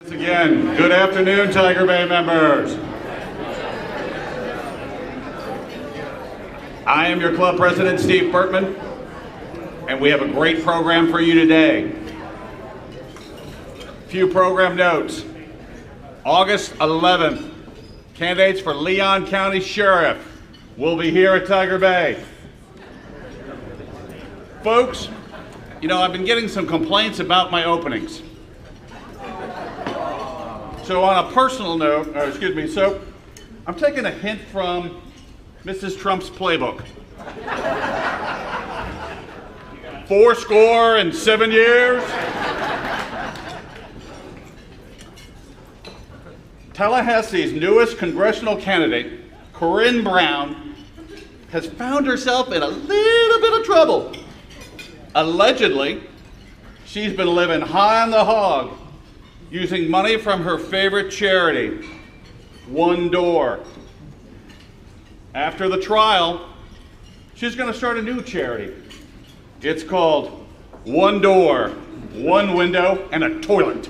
Again, good afternoon, Tiger Bay members. I am your club president, Steve Bertman, and we have a great program for you today. Few program notes. August 11th, candidates for Leon County Sheriff will be here at Tiger Bay. Folks, you know, I've been getting some complaints about my openings. So on a personal note, so I'm taking a hint from Mrs. Trump's playbook. 77 years. Tallahassee's newest congressional candidate, Corinne Brown, has found herself in a little bit of trouble. Allegedly, she's been living high on the hog, using money from her favorite charity, One Door. After the trial, she's going to start a new charity. It's called One Door, One Window, and a Toilet.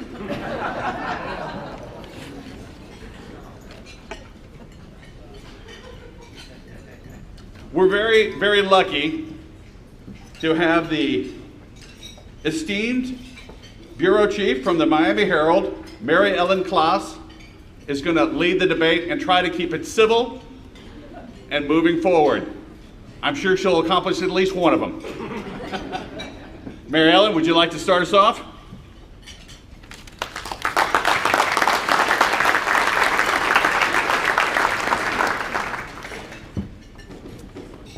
We're very, very lucky to have the esteemed Bureau Chief from the Miami Herald, Mary Ellen Klaas, is going to lead the debate and try to keep it civil and moving forward. I'm sure she'll accomplish at least one of them. Mary Ellen, would you like to start us off?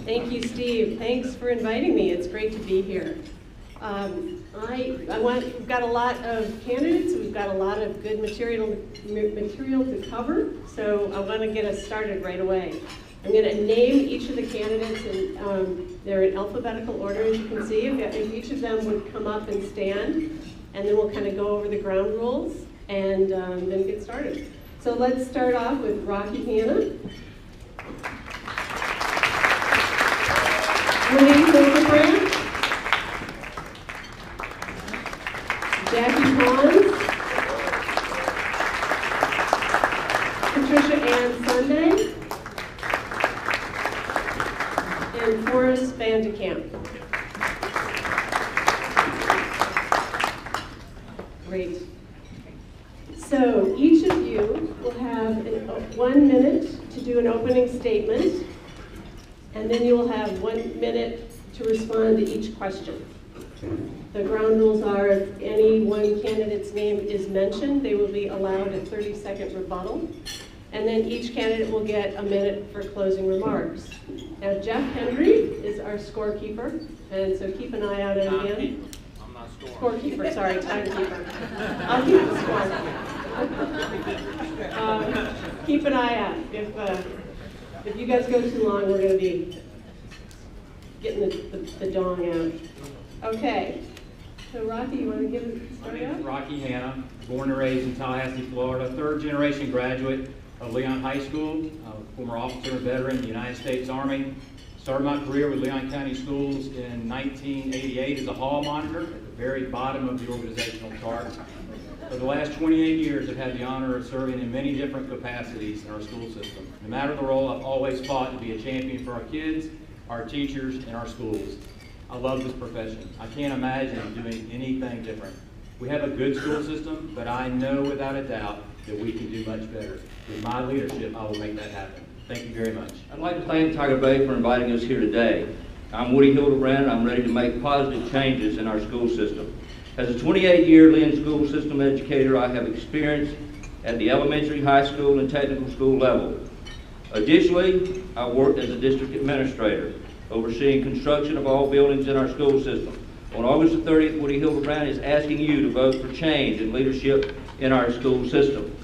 Thank you, Steve. Thanks for inviting me. It's great to be here. We've got a lot of candidates. We've got a lot of good material to cover. So I want to get us started right away. I'm going to name each of the candidates, and they're in alphabetical order, as you can see. If each of them would come up and stand, and then we'll kind of go over the ground rules and then get started. So let's start off with Rocky Hanna. Winnie Hildebrand, Jackie Pons, Patricia Ann Sunday, and Forrest Van de Kamp. Great. So each of you will have 1 minute to do an opening statement, and then you will have 1 minute to respond to each question. The ground rules are if any one candidate's name is mentioned, they will be allowed a 30-second rebuttal. And then each candidate will get a minute for closing remarks. Now, Jeff Hendry is our scorekeeper, and so keep an eye out on him. I'm not scoring. Scorekeeper, sorry, timekeeper. I'll keep the score. Keep an eye out. If you guys go too long, we're going to be getting the dong out. Okay. So Rocky, you want to give it a start? My name is Rocky Hanna, born and raised in Tallahassee, Florida, third-generation graduate of Leon High School, former officer and veteran in the United States Army. Started my career with Leon County Schools in 1988 as a hall monitor at the very bottom of the organizational chart. For the last 28 years, I've had the honor of serving in many different capacities in our school system. No matter the role, I've always fought to be a champion for our kids, our teachers, and our schools. I love this profession. I can't imagine doing anything different. We have a good school system, but I know without a doubt that we can do much better. With my leadership, I will make that happen. Thank you very much. I'd like to thank Tiger Bay for inviting us here today. I'm Woody Hildebrand, and I'm ready to make positive changes in our school system. As a 28-year Leon school system educator, I have experience at the elementary, high school, and technical school level. Additionally, I worked as a district administrator, overseeing construction of all buildings in our school system. On August the 30th, Woody Hildebrand is asking you to vote for change and leadership in our school system.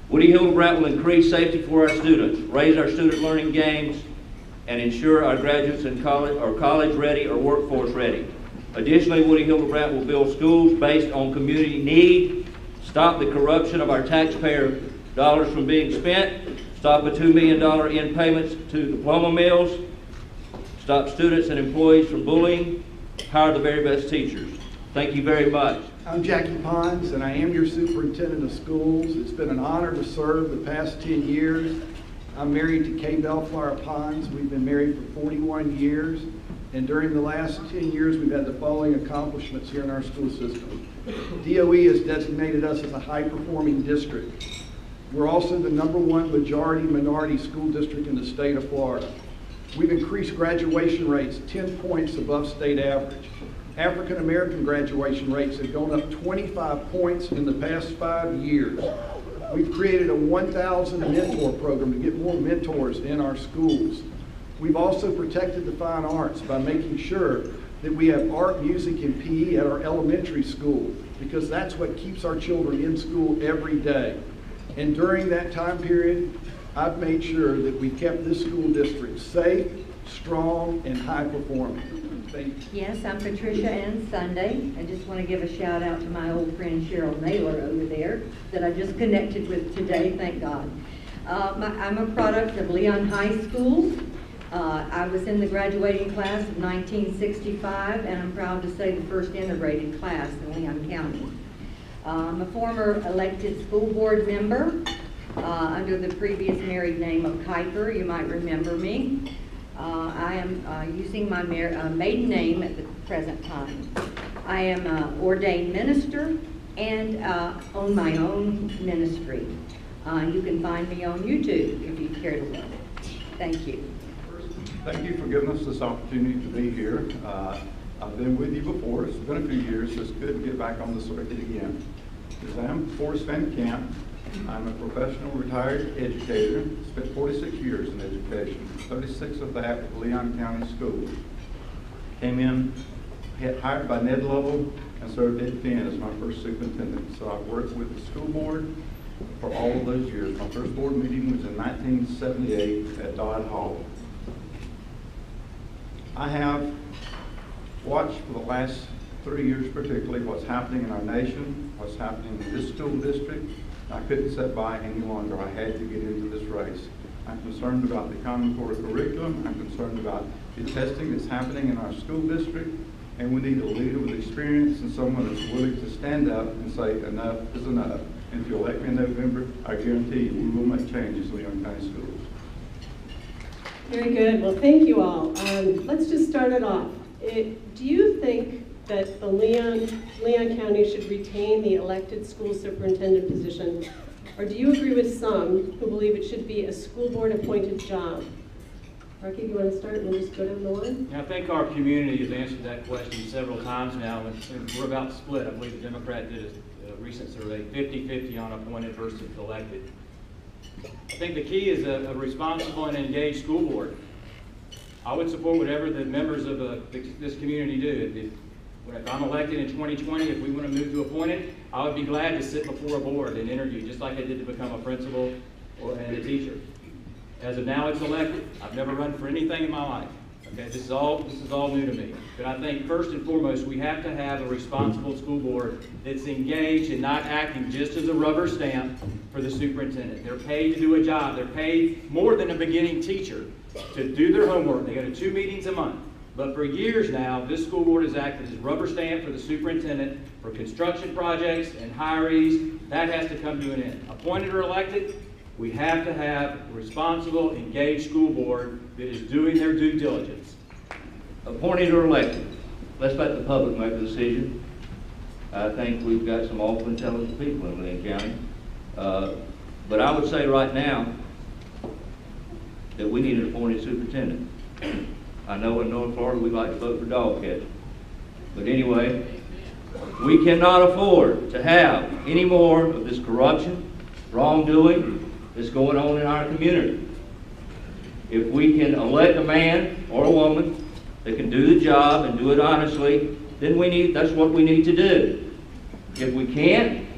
Woody Hildebrand will increase safety for our students, raise our student learning gains, and ensure our graduates in college are college ready or workforce ready. Additionally, Woody Hildebrand will build schools based on community need, stop the corruption of our taxpayer dollars from being spent, stop a $2 million in payments to diploma mills, stop students and employees from bullying, hire the very best teachers. Thank you very much. I'm Jackie Pons, and I am your superintendent of schools. It's been an honor to serve the past 10 years. I'm married to Kay Bellflower Pons. We've been married for 41 years, and during the last 10 years, we've had the following accomplishments here in our school system. DOE has designated us as a high-performing district. We're also the #1 majority-minority school district in the state of Florida. We've increased graduation rates 10 points above state average. African American graduation rates have gone up 25 points in the past 5 years. We've created a 1,000 mentor program to get more mentors in our schools. We've also protected the fine arts by making sure that we have art, music, and PE at our elementary school, because that's what keeps our children in school every day. And during that time period, I've made sure that we kept this school district safe, strong, and high performing. Thank you. Yes, I'm Patricia Ann Sunday. I just want to give a shout out to my old friend Cheryl Naylor over there that I just connected with today, thank God. I'm a product of Leon High School. I was in the graduating class of 1965, and I'm proud to say the first integrated class in Leon County. I'm a former elected school board member under the previous married name of Kuiper. You might remember me. I am using my maiden name at the present time. I am an ordained minister and own my own ministry. You can find me on YouTube if you care to look. Thank you. Thank you for giving us this opportunity to be here. I've been with you before. It's been a few years, so it's good to get back on the circuit again. I'm Forrest Van Camp. I'm a professional retired educator. Spent 46 years in education, 36 of that with Leon County School. Came in, hired by Ned Lovell, and served at Penn as my first superintendent. So I worked with the school board for all of those years. My first board meeting was in 1978 at Dodd Hall. I have watched for the last 3 years particularly what's happening in our nation, what's happening in this school district. I couldn't sit by any longer. I had to get into this race. I'm concerned about the Common Core curriculum. I'm concerned about the testing that's happening in our school district. And we need a leader with experience and someone that's willing to stand up and say enough is enough. And if you elect me in November, I guarantee you we will make changes in Leon County Schools. Very good. Well, thank you all. Let's just start it off. Do you think that the Leon County should retain the elected school superintendent position, or do you agree with some who believe it should be a school board appointed job? Rocky, do you want to start and we'll just go down the line? I think our community has answered that question several times now, and we're about split. I believe the Democrat did a recent survey, 50-50 on appointed versus elected. I think the key is a responsible and engaged school board. I would support whatever the members of this community do. If I'm elected in 2020, if we want to move to appointed, I would be glad to sit before a board and interview, just like I did to become a principal and a teacher. As of now, it's elected. I've never run for anything in my life. Okay, this is all new to me. But I think first and foremost, we have to have a responsible school board that's engaged and not acting just as a rubber stamp for the superintendent. They're paid to do a job. They're paid more than a beginning teacher to do their homework. They go to 2 meetings a month. But for years now, this school board has acted as rubber stamp for the superintendent for construction projects and hirees. That has to come to an end. Appointed or elected, we have to have a responsible, engaged school board that is doing their due diligence. Appointed or elected, let's let the public make the decision. I think we've got some awful intelligent people in Leon County. But I would say right now that we need an appointed superintendent. I know in North Florida we like to vote for dog catching. But anyway, we cannot afford to have any more of this corruption, wrongdoing that's going on in our community. If we can elect a man or a woman that can do the job and do it honestly, then that's what we need to do. If we can't,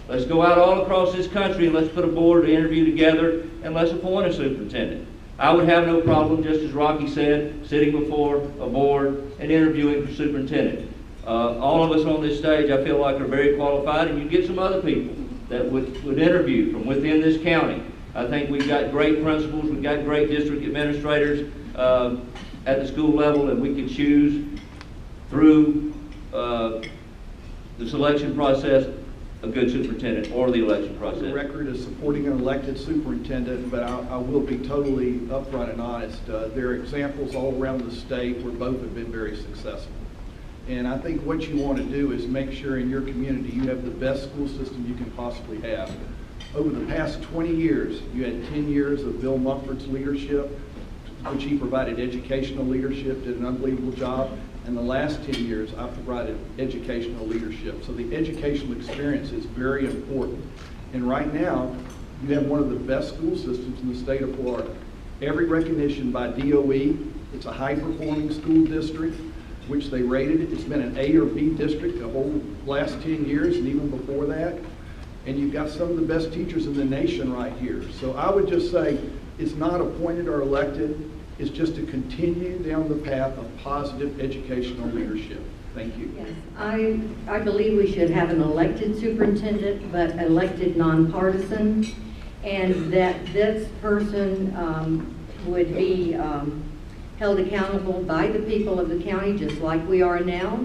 let's go out all across this country and let's put a board to interview together and let's appoint a superintendent. I would have no problem, just as Rocky said, sitting before a board and interviewing for superintendent. All of us on this stage, I feel like, are very qualified, and you get some other people that would interview from within this county. I think we've got great principals, we've got great district administrators at the school level, and we can choose through the selection process a good superintendent or the election The process? record is supporting an elected superintendent, but I will be totally upfront and honest. There are examples all around the state where both have been very successful. And I think what you want to do is make sure in your community you have the best school system you can possibly have. Over the past 20 years, you had 10 years of Bill Mumford's leadership, which he provided educational leadership, did an unbelievable job. And the last 10 years, I've provided educational leadership. So the educational experience is very important. And right now, you have one of the best school systems in the state of Florida. Every recognition by DOE, it's a high-performing school district, which they rated it. It's been an A or B district the whole last 10 years and even before that. And you've got some of the best teachers in the nation right here. So I would just say it's not appointed or elected. It's just to continue down the path of positive educational leadership. Thank you. Yes, I believe we should have an elected superintendent, but elected nonpartisan, and that this person would be held accountable by the people of the county, just like we are now.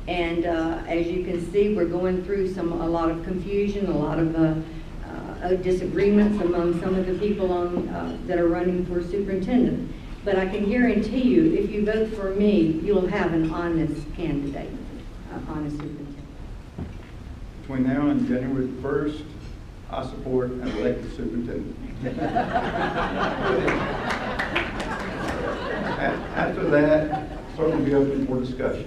And as you can see, we're going through a lot of confusion, a lot of disagreements among some of the people on, that are running for superintendent. But I can guarantee you, if you vote for me, you'll have an honest candidate, honest superintendent. Between now and January 1st, I support an elected superintendent. After that, certainly be open for discussion.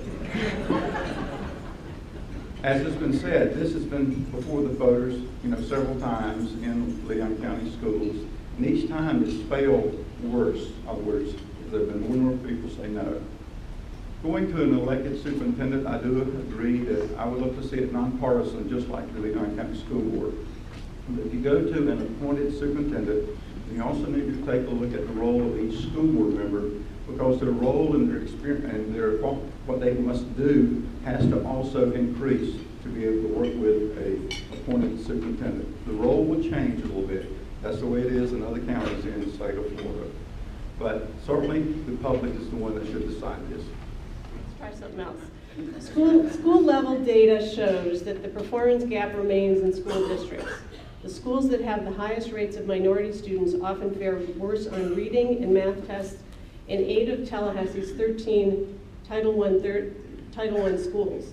As has been said, this has been before the voters, several times in Leon County Schools, and each time it's failed worse. In other words, there have been more and more people say no. Going to an elected superintendent, I do agree that I would love to see it nonpartisan, just like the Leon County School Board. But if you go to an appointed superintendent, you also need to take a look at the role of each school board member, because their role and their experience and what they must do has to also increase to be able to work with a appointed superintendent. The role will change a little bit. That's the way it is in other counties in the state of Florida. But certainly the public is the one that should decide this. Let's try something else. School level data shows that the performance gap remains in school districts. The schools that have the highest rates of minority students often fare worse on reading and math tests in 8 of Tallahassee's 13 Title I schools.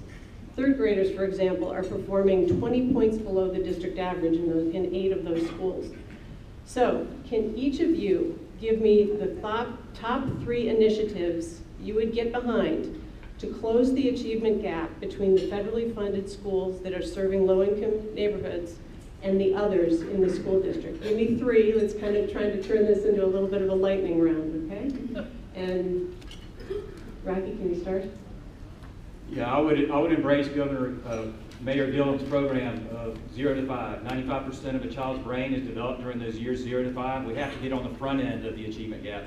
Third graders, for example, are performing 20 points below the district average in 8 of those schools. So, can each of you give me the top 3 initiatives you would get behind to close the achievement gap between the federally funded schools that are serving low-income neighborhoods and the others in the school district? Give me 3. Let's kind of try to turn this into a little bit of a lightning round, okay? And Rocky, can you start? Yeah, I would embrace Mayor Dillon's program of 0 to 5. 95% of a child's brain is developed during those years 0 to 5. We have to get on the front end of the achievement gap.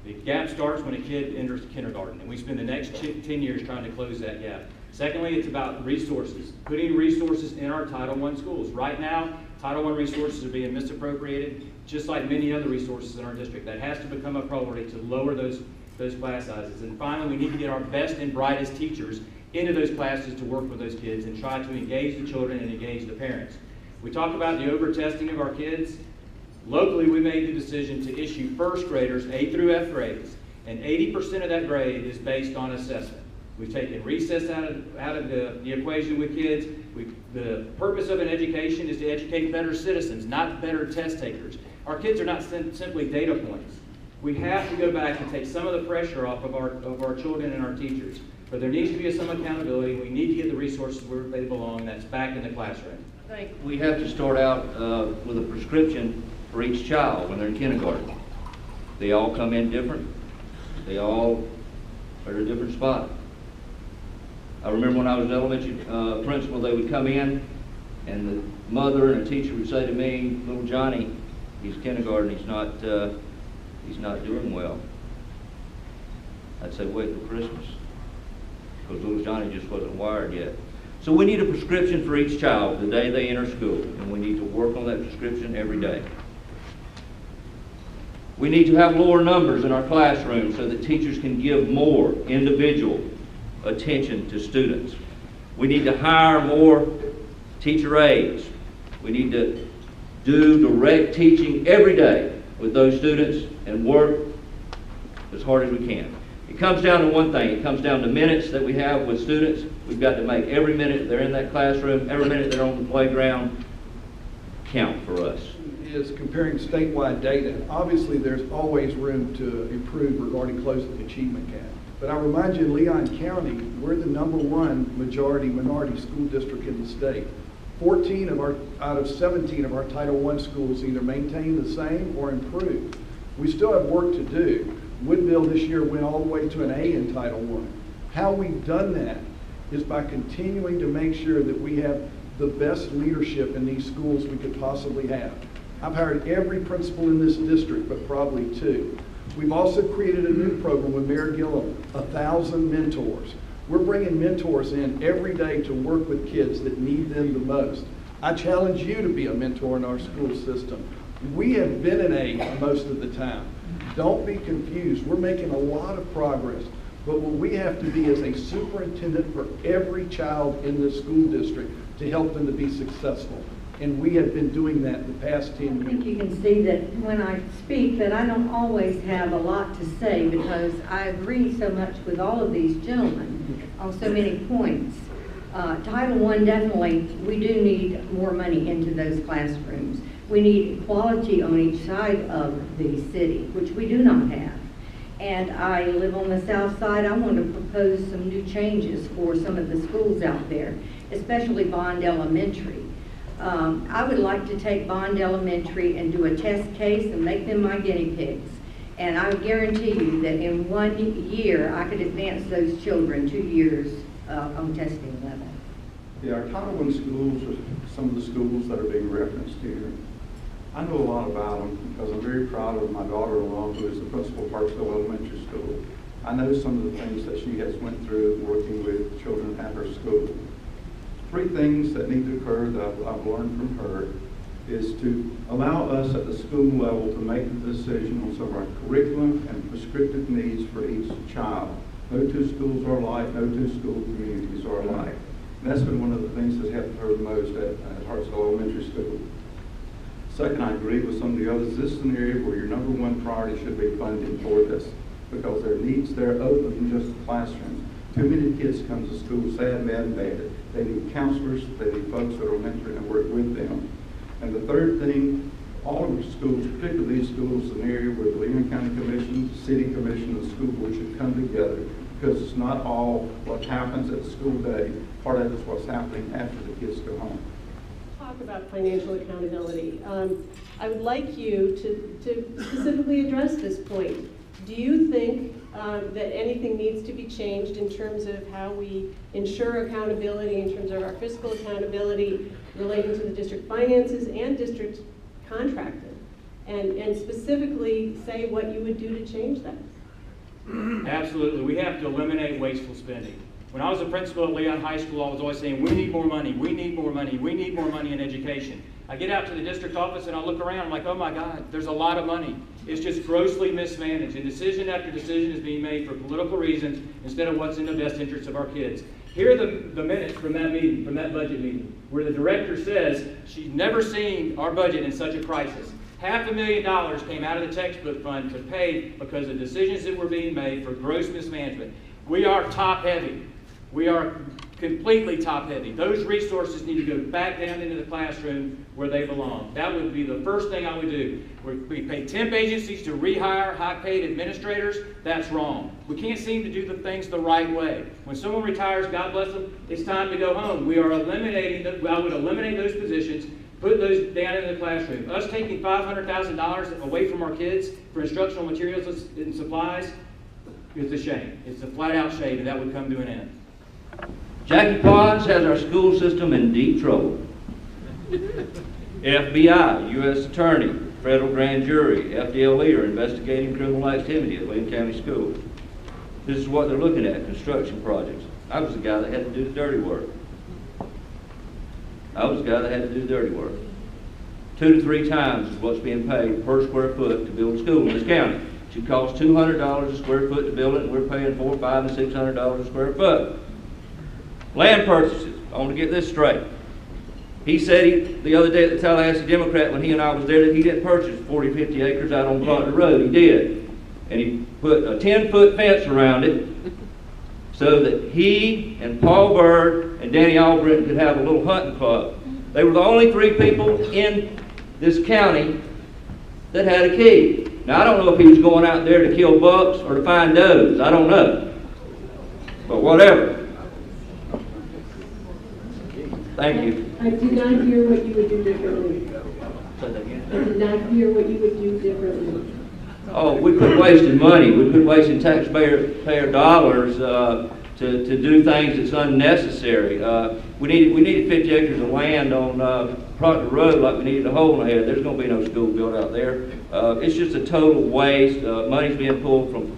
The gap starts when a kid enters kindergarten, and we spend the next 10 years trying to close that gap. Secondly, it's about resources, putting resources in our Title I schools. Right now, Title I resources are being misappropriated, just like many other resources in our district. That has to become a priority to lower those class sizes. And finally, we need to get our best and brightest teachers into those classes to work with those kids and try to engage the children and engage the parents. We talk about the over-testing of our kids. Locally, we made the decision to issue first graders A through F grades, and 80% of that grade is based on assessment. We've taken recess out of the equation with kids. The purpose of an education is to educate better citizens, not better test takers. Our kids are not simply data points. We have to go back and take some of the pressure off of our children and our teachers. But there needs to be some accountability. We need to get the resources where they belong. That's back in the classroom. We have to start out with a prescription for each child when they're in kindergarten. They all come in different. They all are at a different spot. I remember when I was an elementary principal, they would come in, and the mother and a teacher would say to me, "Little Johnny, he's kindergarten. He's not doing well." I'd say, "Wait till Christmas," because little Johnny just wasn't wired yet. So we need a prescription for each child the day they enter school, and we need to work on that prescription every day. We need to have lower numbers in our classrooms so that teachers can give more individual attention to students. We need to hire more teacher aides. We need to do direct teaching every day with those students and work as hard as we can. It comes down to one thing. It comes down to minutes that we have with students. We've got to make every minute they're in that classroom, every minute they're on the playground count for us. Is comparing statewide data. Obviously, there's always room to improve regarding closing the achievement gap. But I remind you, in Leon County, we're the #1 majority-minority school district in the state. 14 out of 17 of our Title I schools either maintain the same or improve. We still have work to do. Woodville this year went all the way to an A in Title I. How we've done that is by continuing to make sure that we have the best leadership in these schools we could possibly have. I've hired every principal in this district, but probably 2. We've also created a new program with Mayor Gillum, 1,000 mentors. We're bringing mentors in every day to work with kids that need them the most. I challenge you to be a mentor in our school system. We have been in A most of the time. Don't be confused. We're making a lot of progress. But what we have to be is a superintendent for every child in the school district to help them to be successful. And we have been doing that the past 10 I years. think you can see that when I speak that I don't always have a lot to say because I agree so much with all of these gentlemen on so many points. Title I, definitely, we do need more money into those classrooms. We need equality on each side of the city, which we do not have. And I live on the south side. I want to propose some new changes for some of the schools out there, especially Bond Elementary. I would like to take Bond Elementary and do a test case and make them my guinea pigs. And I guarantee you that in 1 year, I could advance those children 2 years on testing level. Yeah, our Title I schools are some of the schools that are being referenced here. I know a lot about them because I'm very proud of my daughter-in-law, who is the principal of Parksville Elementary School. I know some of the things that she has went through working with children at her school. 3 things that need to occur that I've learned from her is to allow us at the school level to make the decision on some of our curriculum and prescriptive needs for each child. No 2 schools are alike, no 2 school communities are alike. And that's been one of the things that's helped her the most at Hartsville Elementary School. Second, I agree with some of the others. This is an area where your #1 priority should be funding for this because their needs there other than just the classroom. Too many kids come to school sad, mad, and bad. They need counselors, they need folks that will mentor and work with them. And the third thing, all of the schools, particularly these schools, is an area where the Leon County Commission, City Commission, and the school board should come together because it's not all what happens at the school day. Part of it is what's happening after the kids go home. Talk about financial accountability. I would like you to specifically address this point. Do you think that anything needs to be changed in terms of how we ensure accountability, in terms of our fiscal accountability relating to the district finances and district contracting? And specifically say what you would do to change that? Absolutely. We have to eliminate wasteful spending. When I was a principal at Leon High School, I was always saying, we need more money, we need more money, we need more money in education. I get out to the district office and I look around, I'm like, oh my God, there's a lot of money. It's just grossly mismanaged. And decision after decision is being made for political reasons instead of what's in the best interest of our kids. Here are the minutes from that meeting, from that budget meeting, where the director says she's never seen our budget in such a crisis. $500,000 came out of the textbook fund to pay because of decisions that were being made for gross mismanagement. We are top heavy. We are completely top heavy. Those resources need to go back down into the classroom where they belong. That would be the first thing I would do. We pay temp agencies to rehire high-paid administrators. That's wrong. We can't seem to do the things the right way. When someone retires, God bless them, it's time to go home. We are eliminating, I would eliminate those positions, put those down in the classroom. Us taking $500,000 away from our kids for instructional materials and supplies, it's a shame. It's a flat-out shame, and that would come to an end. Jackie Potts has our school system in deep trouble. FBI, U.S. Attorney, Federal Grand Jury, FDLE are investigating criminal activity at Leon County Schools. This is what they're looking at, construction projects. I was the guy that had to do the dirty work. 2 to 3 times is what's being paid per square foot to build a school in this county. It should cost $200 a square foot to build it, and we're paying $400, $500, and $600 a square foot. Land purchases. I want to get this straight. He said the other day at the Tallahassee Democrat, when he and I was there, that he didn't purchase 40, 50 acres out on Proctor Road. He did. And he put a 10-foot fence around it so that he and Paul Bird and Danny Albritton could have a little hunting club. They were the only 3 people in this county that had a key. Now, I don't know if he was going out there to kill bucks or to find does. I don't know. But whatever. Thank you. I did not hear what you would do differently. Say that again. I did not hear what you would do differently. Oh, we quit wasting money. We quit wasting taxpayer dollars to do things that's unnecessary. We needed 50 acres of land on Proctor Road like we needed a hole in the head. There's going to be no school built out there. It's just a total waste. Money's being pulled from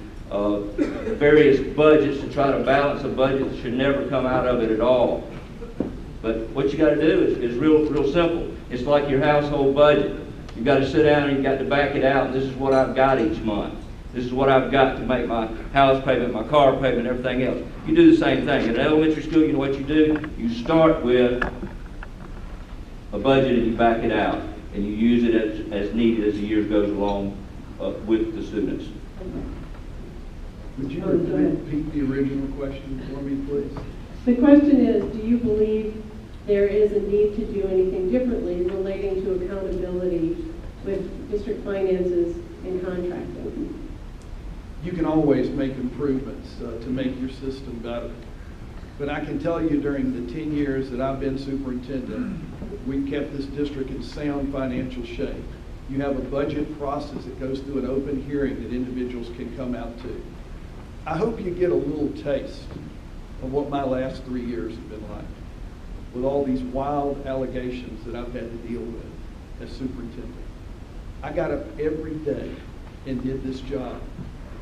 various budgets to try to balance a budget that should never come out of it at all. But what you got to do is real simple. It's like your household budget. You've got to sit down and you've got to back it out. This is what I've got each month. This is what I've got to make my house payment, my car payment, everything else. You do the same thing. In elementary school, you know what you do? You start with a budget and you back it out. And you use it as needed as the year goes along with the students. Would you repeat the original question for me, please? The question is, do you believe there is a need to do anything differently relating to accountability with district finances and contracting? You can always make improvements to make your system better. But I can tell you during the 10 years that I've been superintendent, we've kept this district in sound financial shape. You have a budget process that goes through an open hearing that individuals can come out to. I hope you get a little taste of what my last 3 years have been like, with all these wild allegations that I've had to deal with as superintendent. I got up every day and did this job.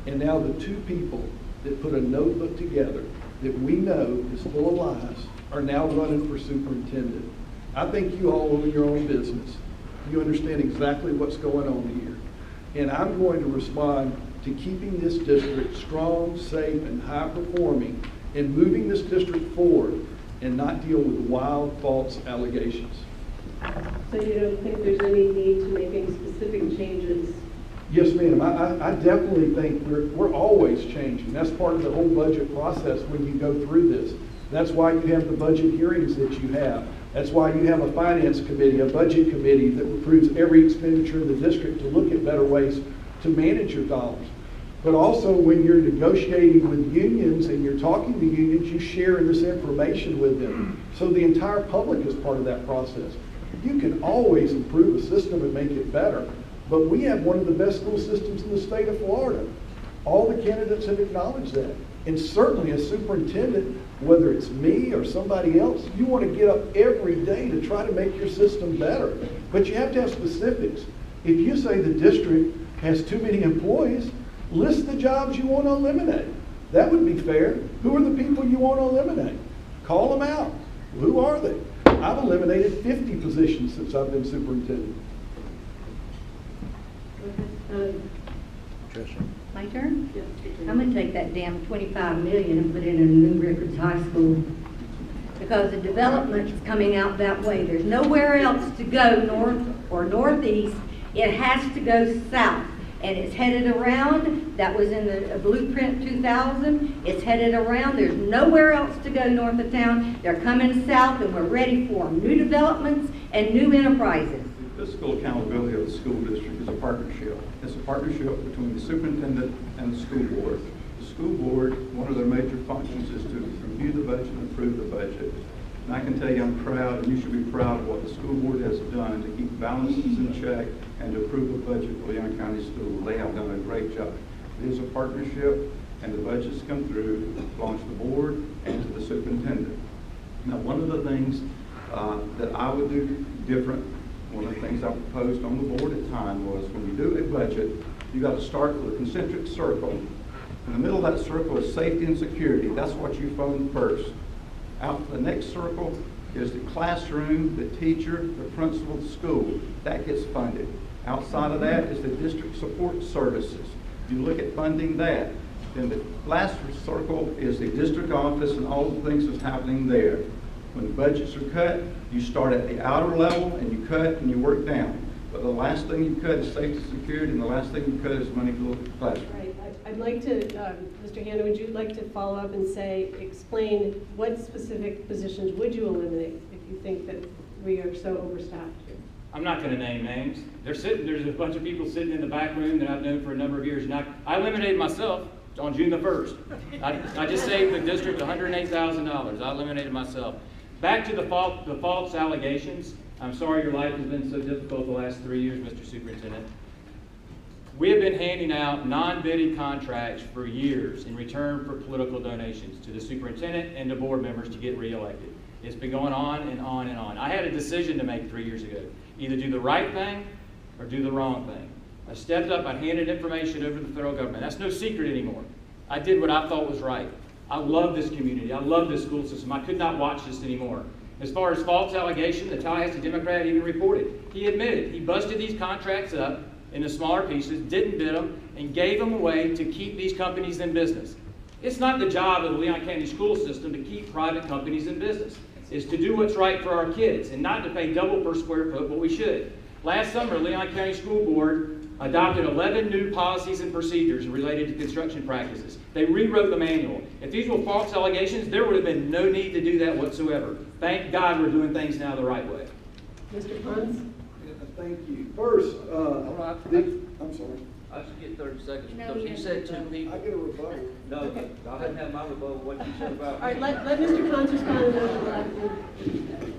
And now the 2 people that put a notebook together that we know is full of lies are now running for superintendent. I think you all own your own business. You understand exactly what's going on here. And I'm going to respond to keeping this district strong, safe, and high performing, and moving this district forward and not deal with wild, false allegations. So you don't think there's any need to make any specific changes? Yes, ma'am. I definitely think we're always changing. That's part of the whole budget process when you go through this. That's why you have the budget hearings that you have. That's why you have a finance committee, a budget committee that approves every expenditure in the district to look at better ways to manage your dollars. But also when you're negotiating with unions and you're talking to unions, you share this information with them. So the entire public is part of that process. You can always improve a system and make it better. But we have one of the best school systems in the state of Florida. All the candidates have acknowledged that. And certainly as superintendent, whether it's me or somebody else, you want to get up every day to try to make your system better. But you have to have specifics. If you say the district has too many employees, list the jobs you want to eliminate. That would be fair. Who are the people you want to eliminate? Call them out. Who are they? I've eliminated 50 positions since I've been superintendent. My turn? Yes. I'm going to take that damn 25 million and put it in a new Rickards High School. Because the development is coming out that way. There's nowhere else to go north or northeast. It has to go south. And it's headed around. That was in the Blueprint 2000. It's headed around. There's nowhere else to go north of town. They're coming south and we're ready for them. New developments and new enterprises. The fiscal accountability of the school district is a partnership. It's a partnership between the superintendent and the school board. The school board, one of their major functions is to review the budget and approve the budget. And I can tell you I'm proud, and you should be proud of what the school board has done to keep balances in check and to approve the budget for Leon County Schools. They have done a great job. It is a partnership, and the budgets come through, belongs to the board and to the superintendent. Now, one of the things that I would do different, one of the things I proposed on the board at the time was when you do a budget, you got to start with a concentric circle. In the middle of that circle is safety and security. That's what you fund first. Out the next circle is the classroom, the teacher, the principal of the school. That gets funded. Outside of that is the district support services. You look at funding that. Then the last circle is the district office and all the things that's happening there. When the budgets are cut, you start at the outer level and you cut and you work down. But the last thing you cut is safety, security, and the last thing you cut is money for the classroom. Right. I'd like to, Mr. Hanna, would you like to follow up and explain what specific positions would you eliminate if you think that we are so overstaffed? I'm not going to name names. There's a bunch of people sitting in the back room that I've known for a number of years, and I eliminated myself on June the 1st. I just saved the district $108,000. I eliminated myself. Back to the false allegations. I'm sorry your life has been so difficult the last 3 years, Mr. Superintendent. We have been handing out non-bidding contracts for years in return for political donations to the superintendent and to board members to get reelected. It's been going on and on and on. I had a decision to make 3 years ago. Either do the right thing or do the wrong thing. I stepped up, I handed information over to the federal government. That's no secret anymore. I did what I thought was right. I love this community. I love this school system. I could not watch this anymore. As far as false allegation, the Tallahassee Democrat even reported. He admitted he busted these contracts up into smaller pieces, didn't bid them, and gave them away to keep these companies in business. It's not the job of the Leon County School System to keep private companies in business. It's to do what's right for our kids and not to pay double per square foot what we should. Last summer, Leon County School Board adopted 11 new policies and procedures related to construction practices. They rewrote the manual. If these were false allegations, there would have been no need to do that whatsoever. Thank God we're doing things now the right way. Mr. Pons? Thank you. First, I'm sorry. I should get 30 seconds No, because you he said haven't. 2 people. I get a rebuttal. No, I hadn't had my rebuttal what you said about. All right, let Mr. Pons respond and then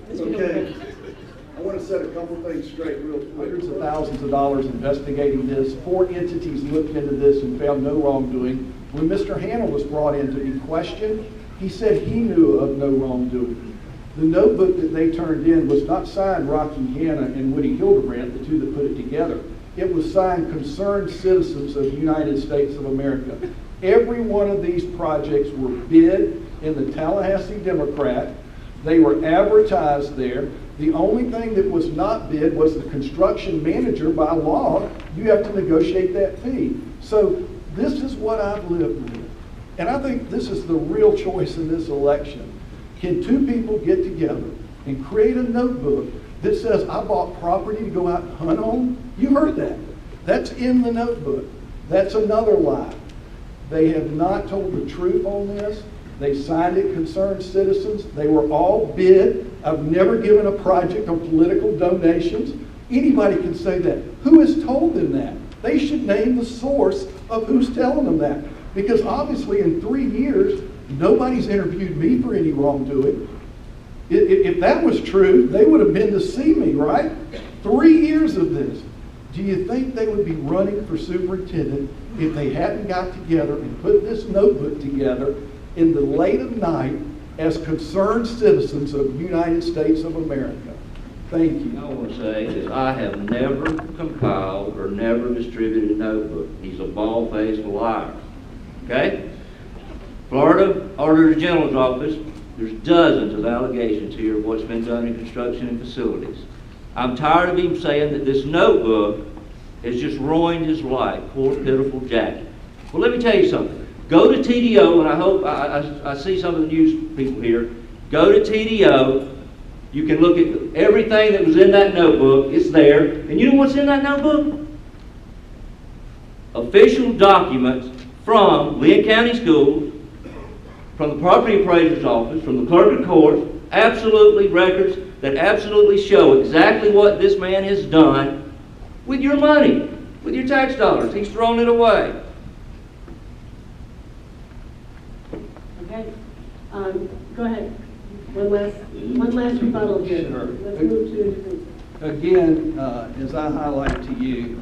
Mr. Okay. Hildebrand. I want to set a couple things straight real quick. Hundreds of thousands of dollars investigating this. 4 entities looked into this and found no wrongdoing. When Mr. Hanna was brought in to be questioned, he said he knew of no wrongdoing. The notebook that they turned in was not signed Rocky Hanna and Woody Hildebrand, the two that put it together. It was signed Concerned Citizens of the United States of America. Every one of these projects were bid in the Tallahassee Democrat. They were advertised there. The only thing that was not bid was the construction manager. By law, you have to negotiate that fee. So this is what I've lived with. And I think this is the real choice in this election. Can 2 people get together and create a notebook that says, I bought property to go out and hunt on? You heard that. That's in the notebook. That's another lie. They have not told the truth on this. They signed it, Concerned Citizens. They were all bid. I've never given a project on political donations. Anybody can say that. Who has told them that? They should name the source of who's telling them that. Because obviously in 3 years, nobody's interviewed me for any wrongdoing. If that was true, they would have been to see me, right? 3 years of this. Do you think they would be running for superintendent if they hadn't got together and put this notebook together in the late of night as concerned citizens of the United States of America? Thank you. I want to say is I have never compiled or never distributed a notebook. He's a bald-faced liar. Okay? Florida Auditor General's Office, there's dozens of allegations here of what's been done in construction and facilities. I'm tired of him saying that this notebook has just ruined his life. Poor, pitiful Jackie. Well, let me tell you something. Go to TDO, and I hope I see some of the news people here. Go to TDO. You can look at everything that was in that notebook. It's there. And you know what's in that notebook? Official documents from Leon County Schools, from the property appraiser's office, from the clerk of court, absolutely records that absolutely show exactly what this man has done with your money, with your tax dollars. He's thrown it away. Okay. Go ahead. One last rebuttal here. Sure. Let's move to a different. Again, as I highlight to you,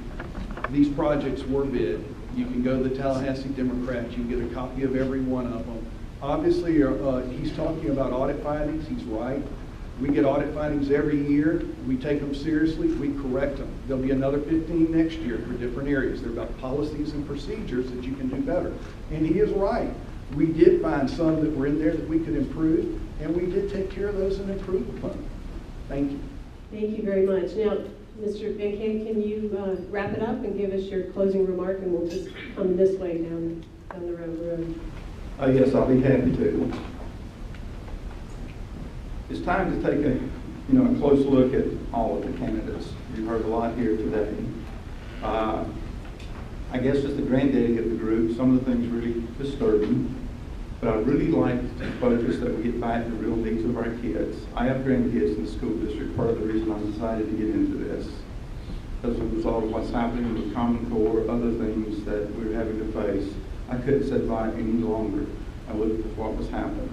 these projects were bid. You can go to the Tallahassee Democrat. You can get a copy of every one of them. Obviously, he's talking about audit findings. He's right. We get audit findings every year. We take them seriously. We correct them. There'll be another 15 next year for different areas. They're about policies and procedures that you can do better. And he is right. We did find some that were in there that we could improve, and we did take care of those and improve upon them. Thank you. Thank you very much. Now, Mr. Van Camp, can you wrap it up and give us your closing remark, and we'll just come this way down the road. Yes, I'll be happy to. It's time to take a close look at all of the candidates. You've heard a lot here today. I guess as the granddaddy of the group, some of the things really disturbing, but I really like to focus that we get back to the real needs of our kids. I have grandkids in the school district. Part of the reason I decided to get into this, as a result of what's happening with Common Core, other things that we're having to face, I couldn't sit by any longer. I looked at what was happening.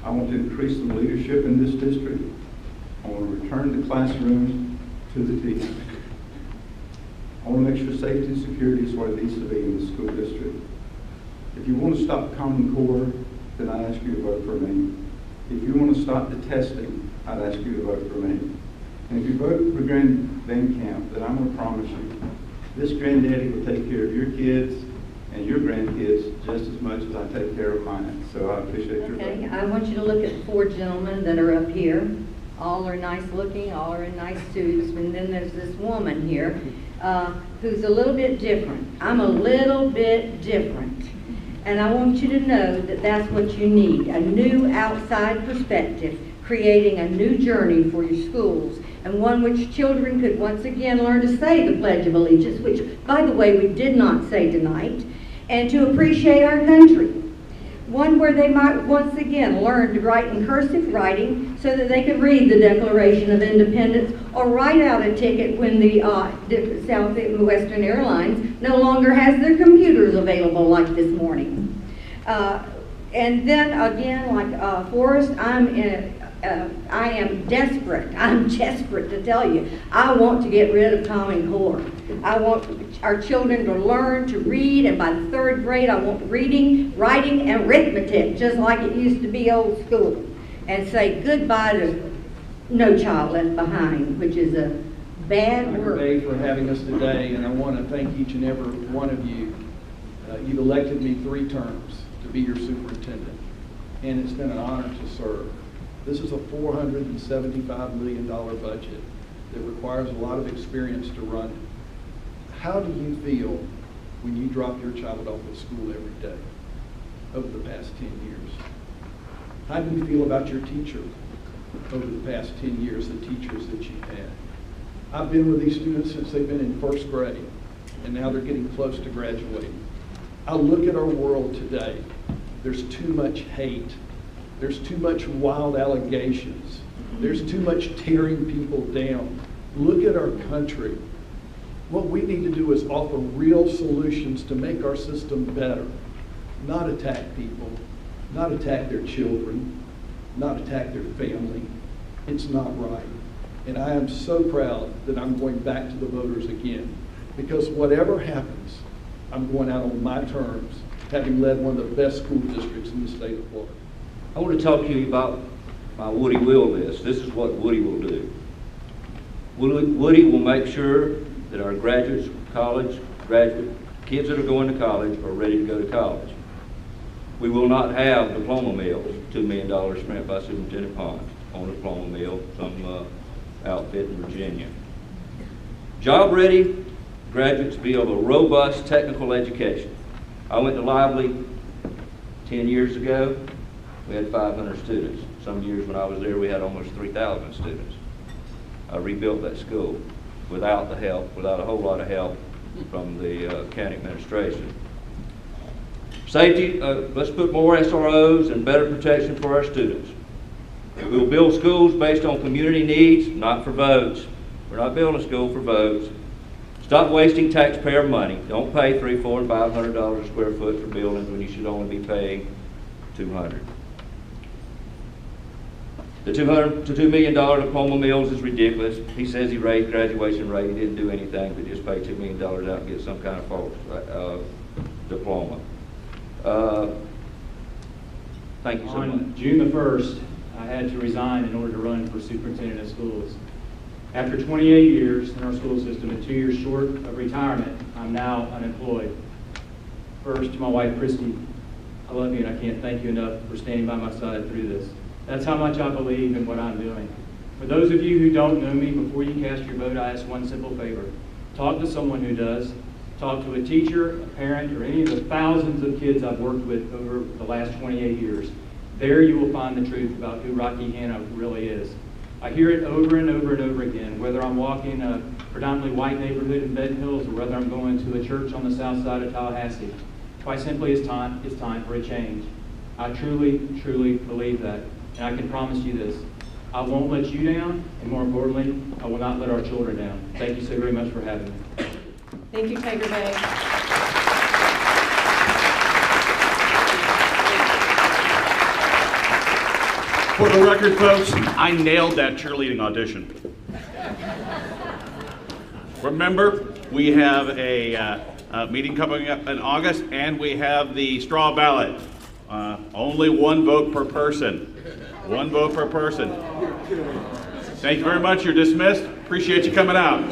I want to increase some leadership in this district. I want to return the classroom to the teacher. I want to make sure safety and security is what it needs to be in the school district. If you want to stop Common Core, then I ask you to vote for me. If you want to stop the testing, I'd ask you to vote for me. And if you vote for Grand Van Camp, then I'm going to promise you, this granddaddy will take care of your kids and your grandkids just as much as I take care of mine. So I appreciate your vote. Okay, I want you to look at the 4 gentlemen that are up here. All are nice looking, all are in nice suits, and then there's this woman here who's a little bit different. I'm a little bit different. And I want you to know that that's what you need, a new outside perspective, creating a new journey for your schools, and one which children could once again learn to say the Pledge of Allegiance, which, by the way, we did not say tonight, and to appreciate our country. One where they might once again learn to write in cursive writing so that they could read the Declaration of Independence or write out a ticket when the Southwestern Airlines no longer has their computers available like this morning. And then again, like Forrest, I am desperate. I'm desperate to tell you. I want to get rid of Common Core. I want our children to learn to read, and by the 3rd grade, I want reading, writing, and arithmetic, just like it used to be old school. And say goodbye to No Child Left Behind, which is a bad word. Thank you for having us today, and I want to thank each and every one of you. You've elected me 3 terms to be your superintendent, and it's been an honor to serve. This is a $475 million budget that requires a lot of experience to run it. How do you feel when you drop your child off at school every day over the past 10 years? How do you feel about your teacher over the past 10 years, the teachers that you've had? I've been with these students since they've been in 1st grade, and now they're getting close to graduating. I look at our world today. There's too much hate. There's too much wild allegations. There's too much tearing people down. Look at our country. What we need to do is offer real solutions to make our system better, not attack people, not attack their children, not attack their family. It's not right. And I am so proud that I'm going back to the voters again, because whatever happens, I'm going out on my terms, having led one of the best school districts in the state of Florida. I want to talk to you about my Woody Will list. This is what Woody will do. Woody will make sure that our graduates, kids that are going to college are ready to go to college. We will not have diploma mills, $2 million spent by Superintendent Pons on a diploma mill, some outfit in Virginia. Job-ready graduates be of a robust technical education. I went to Lively 10 years ago. We had 500 students. Some years when I was there, we had almost 3,000 students. I rebuilt that school without a whole lot of help from the county administration. Safety, let's put more SROs and better protection for our students. We'll build schools based on community needs, not for votes. We're not building a school for votes. Stop wasting taxpayer money. Don't pay $300, $400, and $500 a square foot for buildings when you should only be paying $200. The $2 million diploma mills is ridiculous. He says he raised graduation rate. He didn't do anything but just pay $2 million out and get some kind of false diploma. Thank you so much. On June the 1st, I had to resign in order to run for superintendent of schools. After 28 years in our school system and 2 years short of retirement, I'm now unemployed. First, to my wife, Christy, I love you and I can't thank you enough for standing by my side through this. That's how much I believe in what I'm doing. For those of you who don't know me, before you cast your vote, I ask one simple favor. Talk to someone who does. Talk to a teacher, a parent, or any of the thousands of kids I've worked with over the last 28 years. There you will find the truth about who Rocky Hanna really is. I hear it over and over and over again, whether I'm walking a predominantly white neighborhood in Benton Hills or whether I'm going to a church on the south side of Tallahassee. Quite simply, it's time for a change. I truly, truly believe that. And I can promise you this, I won't let you down, and more importantly, I will not let our children down. Thank you so very much for having me. Thank you, Tiger Bay. For the record, folks, I nailed that cheerleading audition. Remember, we have a meeting coming up in August, and we have the straw ballot. Only one vote per person. One vote per person. Thank you very much. You're dismissed. Appreciate you coming out.